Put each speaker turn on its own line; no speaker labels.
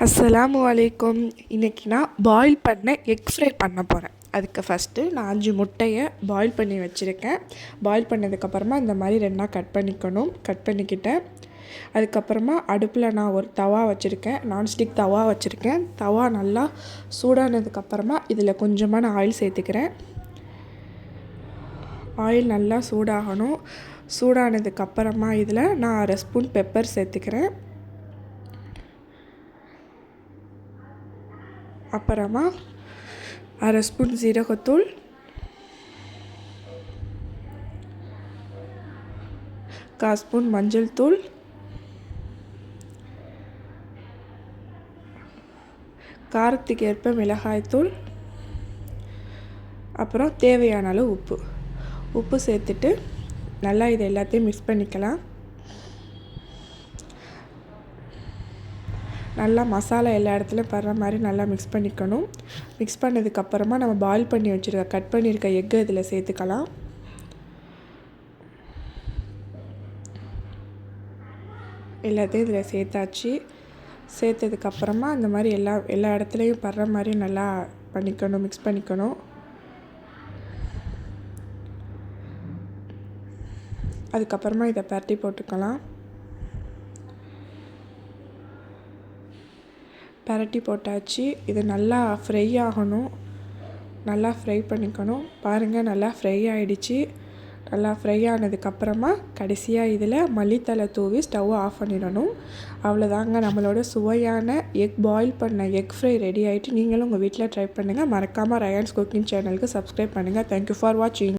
அஸ்ஸலாமு அலைக்கும். இன்றைக்கி நான் பாயில் பண்ண எக் ஃப்ரை பண்ண போகிறேன். அதுக்கு ஃபஸ்ட்டு நான் 5 முட்டையை பாயில் பண்ணி வச்சுருக்கேன். பாயில் பண்ணதுக்கப்புறமா இந்த மாதிரி 2 கட் பண்ணிக்கிட்டேன். அதுக்கப்புறமா அடுப்பில் நான் ஒரு தவா வச்சுருக்கேன், நான்ஸ்டிக் தவா வச்சுருக்கேன். தவா நல்லா சூடானதுக்கப்புறமா இதில் கொஞ்சமான ஆயில் சேர்த்துக்கிறேன். ஆயில் நல்லா சூடாகணும். சூடானதுக்கப்புறமா இதில் நான் 1/2 ஸ்பூன் பெப்பர் சேர்த்துக்கிறேன். அப்புறமா 1/2 ஸ்பூன் ஜீரகத்தூள், 1/4 ஸ்பூன் மஞ்சள் தூள், காரத்துக்கு ஏற்ப மிளகாய்த்தூள், அப்புறம் தேவையான அளவு உப்பு சேர்த்துட்டு நல்லா இது எல்லாத்தையும் மிக்ஸ் பண்ணிக்கலாம். நல்லா மசாலா எல்லா இடத்துலையும் படுற மாதிரி நல்லா மிக்ஸ் பண்ணிக்கணும். மிக்ஸ் பண்ணதுக்கப்புறமா நம்ம பாயில் பண்ணி கட் பண்ணியிருக்க எக்கை இதில் சேர்த்துக்கலாம். எல்லாத்தையும் இதில் சேர்த்தாச்சு. சேர்த்ததுக்கப்புறமா இந்த மாதிரி எல்லா இடத்துலையும் படுற மாதிரி நல்லா மிக்ஸ் பண்ணிக்கணும். அதுக்கப்புறமா இதை பரட்டி போட்டுக்கலாம். பரட்டி போட்டாச்சு. இது நல்லா ஃப்ரை ஆகணும், நல்லா ஃப்ரை பண்ணிக்கணும். பாருங்கள், நல்லா ஃப்ரை ஆகிடுச்சு. நல்லா ஃப்ரை ஆனதுக்கப்புறமா கடைசியாக இதில் மல்லித்தலை தூவி ஸ்டவ் ஆஃப் பண்ணிடணும். அவ்வளோதாங்க, நம்மளோட சுவையான பாயில் பண்ண எக் ஃப்ரை ரெடி ஆகிட்டு. நீங்களும் உங்கள் வீட்டில் ட்ரை பண்ணுங்கள். மறக்காமல் ரயான்ஸ் குக்கிங் சேனலுக்கு சப்ஸ்கிரைப் பண்ணுங்கள். தேங்க்யூ ஃபார் வாட்சிங்.